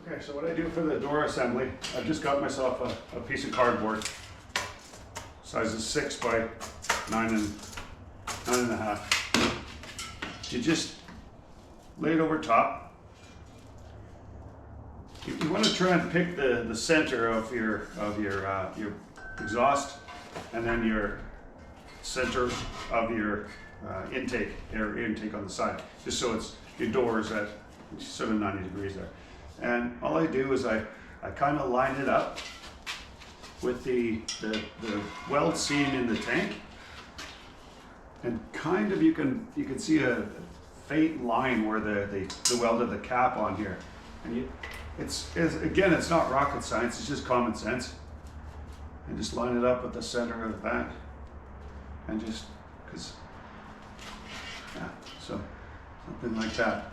Okay, so what I do for the door assembly, I've just got myself a piece of cardboard, sizes 6 by 9.5. You just lay it over top. You want to try and pick the center of your exhaust, and then your center of your air intake on the side, just so it's your door is at sort of 90 degrees there. And all I do is I kind of line it up with the weld seam in the tank, and kind of you can see a faint line where they welded the cap on here. And it's again, it's not rocket science, it's just common sense. And just line it up with the center of that, and just so something like that.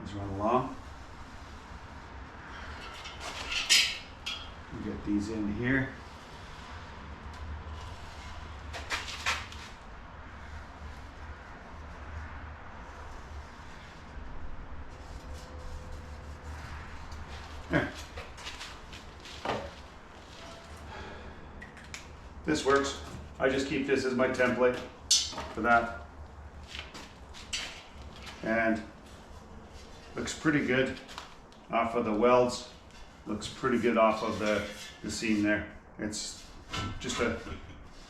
Let's run along. We get these in here. There. This works. I just keep this as my template for that. And looks pretty good off of the welds. Looks pretty good off of the seam there. It's just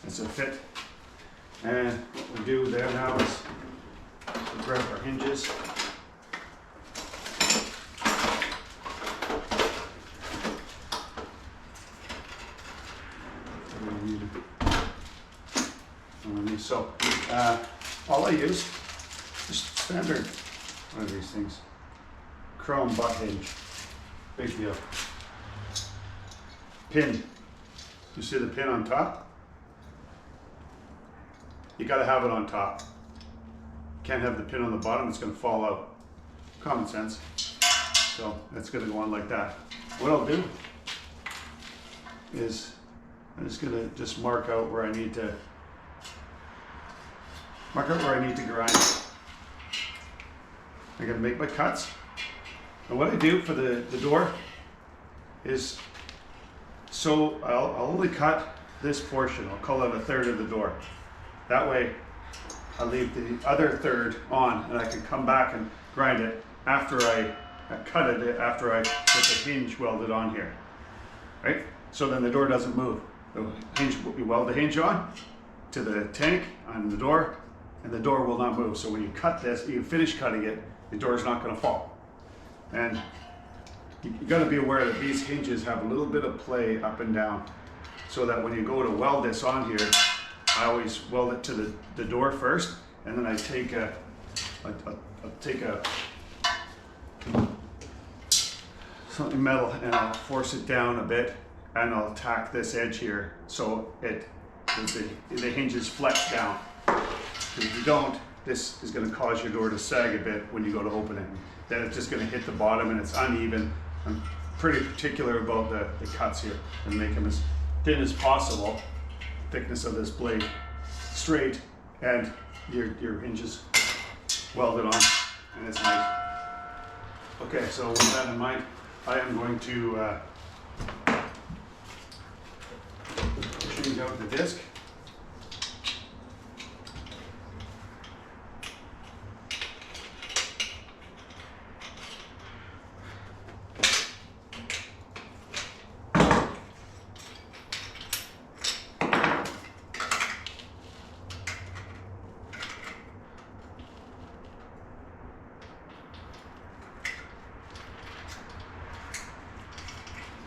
it's a fit. And what we do there now is we grab our hinges. So all I use just standard one of these things, chrome butt hinge, big deal. Pin, you see the pin on top? You got to have it on top. Can't have the pin on the bottom, it's going to fall out. Common sense. So that's going to go on like that. What I'll do is I'm just going to mark out where I need to grind. I'm going to make my cuts. And what I do for the door is, so I'll only cut this portion. I'll call it a third of the door. That way I leave the other third on, and I can come back and grind it after I cut it, after I put the hinge welded on here. Right? So then the door doesn't move. The hinge, we weld the hinge on to the tank on the door, and the door will not move. So when you cut this, you finish cutting it, the door is not going to fall. And you got to be aware that these hinges have a little bit of play up and down, so that when you go to weld this on here, I always weld it to the door first, and then I take something metal and I'll force it down a bit, and I'll tack this edge here so the hinges flex down. If you don't, this is going to cause your door to sag a bit when you go to open it. Then it's just going to hit the bottom and it's uneven. I'm pretty particular about the cuts here, and make them as thin as possible. Thickness of this blade straight, and your hinges welded on, and it's nice. Okay, so with that in mind, I am going to change out the disc.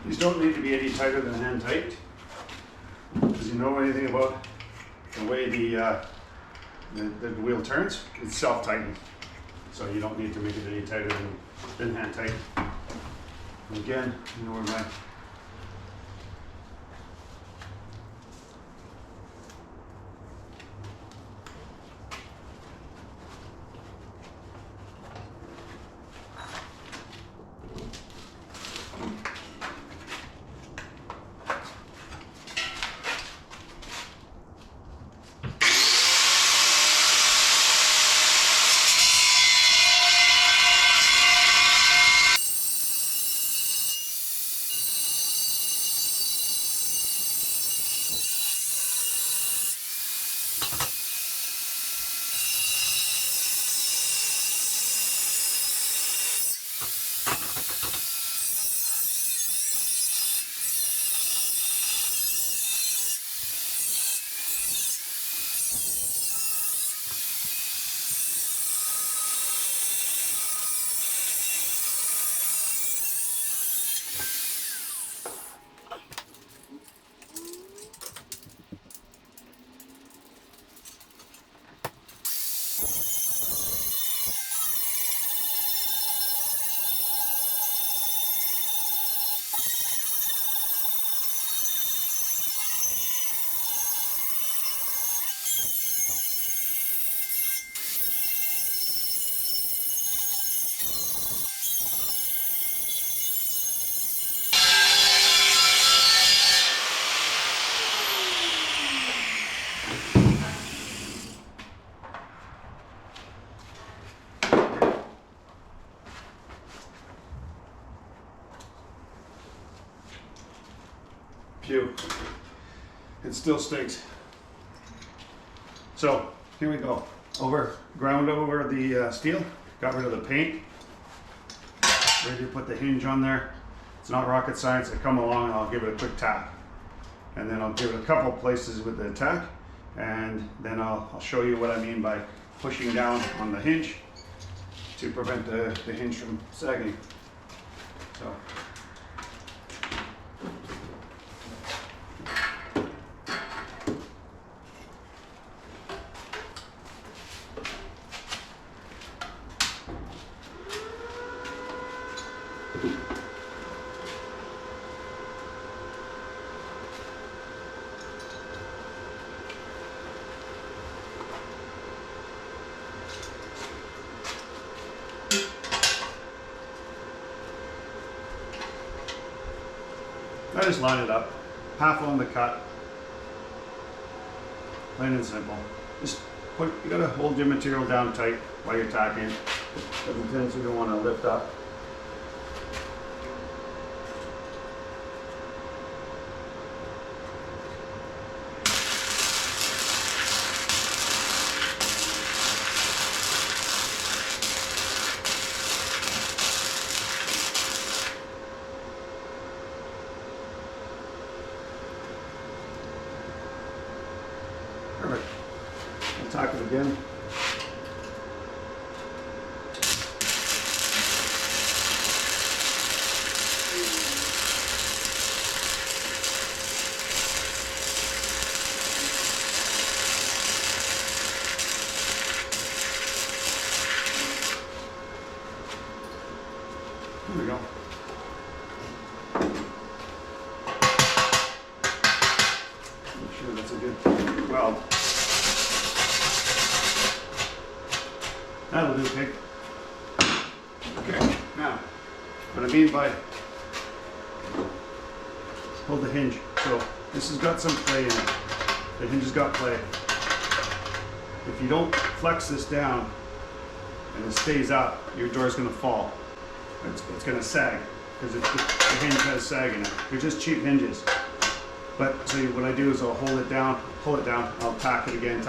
These don't need to be any tighter than hand tight, because you know anything about the way the wheel turns, it's self-tightened. So you don't need to make it any tighter than hand tight. And again, you know where my Phew. It still stinks. So here we go. Ground over the steel. Got rid of the paint. Ready to put the hinge on there. It's not rocket science. I come along and I'll give it a quick tap. And then I'll give it a couple places with the tack. And then I'll show you what I mean by pushing down on the hinge to prevent the hinge from sagging. So. I just line it up, half on the cut, plain and simple. Just you gotta hold your material down tight while you're tacking. There's a tendency to want to lift up. Perfect. I'll tack it again. There we go. Make sure that's a good weld. That'll do, pig. Okay, now, what I mean by hold the hinge. So this has got some play in it. The hinge has got play. If you don't flex this down and it stays up, your door's going to fall. It's going to sag because the hinge has sag in it. They're just cheap hinges. But so what I do is I'll hold it down, pull it down, I'll tack it again,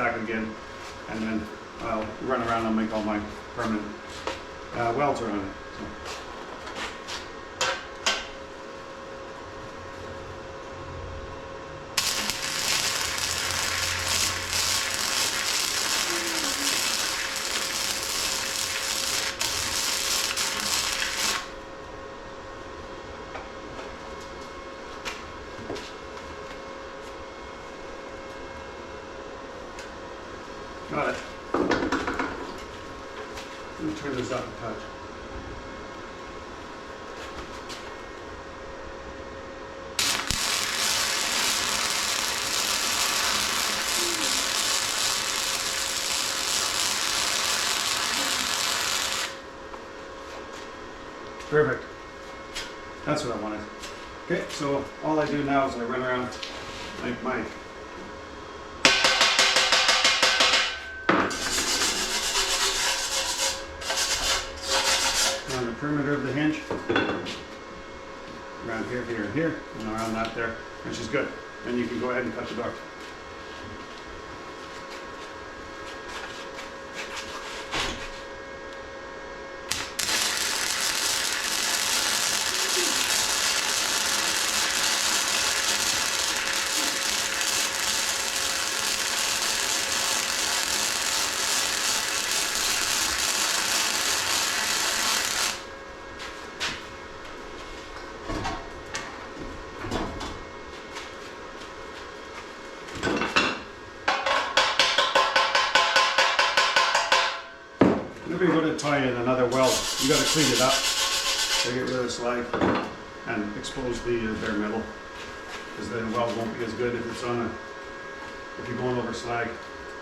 and then I'll run around and make all my permanent welds around it. So. Got it. Let me turn this up a touch. Perfect. That's what I wanted. Okay, so all I do now is I run around like my around the perimeter of the hinge, around here, here, and here, and around that there, which is good. Then you can go ahead and cut the door. Whenever you go to tie in another weld, you got to clean it up. So get rid of the slag and expose the bare metal, because then the weld won't be as good if it's on if you're going over slag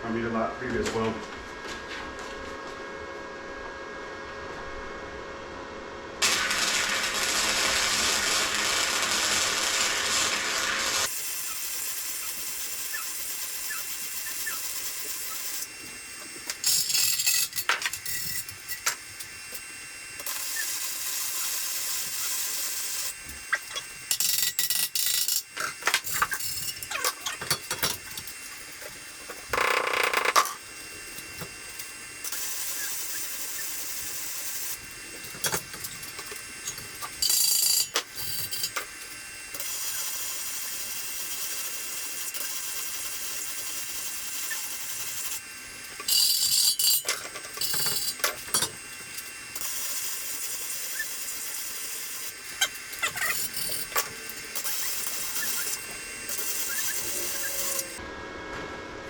from your previous weld.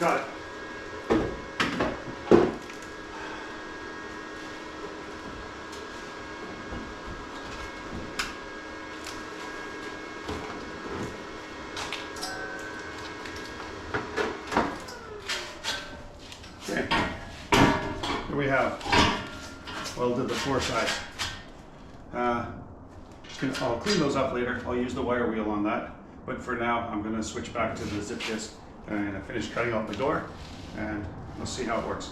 cut it. Okay, here we have welded the 4 sides. I'll clean those up later. I'll use the wire wheel on that. But for now, I'm going to switch back to the zip disc and I finish cutting out the door, and let's see how it works.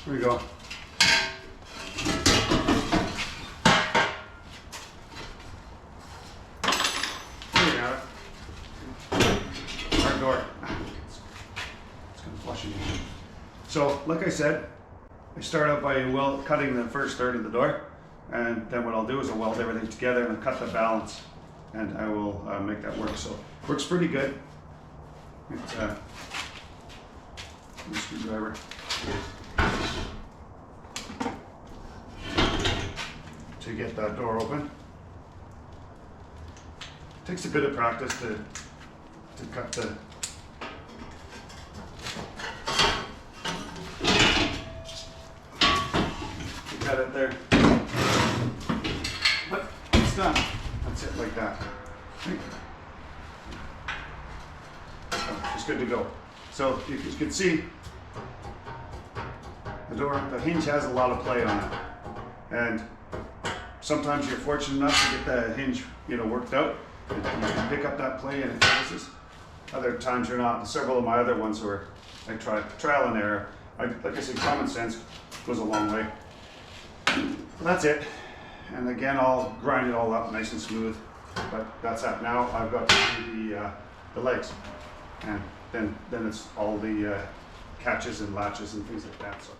Here we go. There we have it. Our door. It's going to flush again. So, like I said, I start out by cutting the first third of the door, and then what I'll do is I'll weld everything together and I'll cut the balance, and I will make that work. So, it works pretty good. It's a screwdriver. To get that door open. It takes a bit of practice to cut the cut it there. But it's done. That's it, like that. Oh, it's good to go. So you can see the hinge has a lot of play on it, and sometimes you're fortunate enough to get the hinge, worked out, and you can pick up that play and it closes. Other times you're not. Several of my other ones were I trial and error. Like I said, common sense goes a long way. That's it. And again, I'll grind it all up nice and smooth. But that's that. Now I've got to do the legs, and then it's all the catches and latches and things like that. So.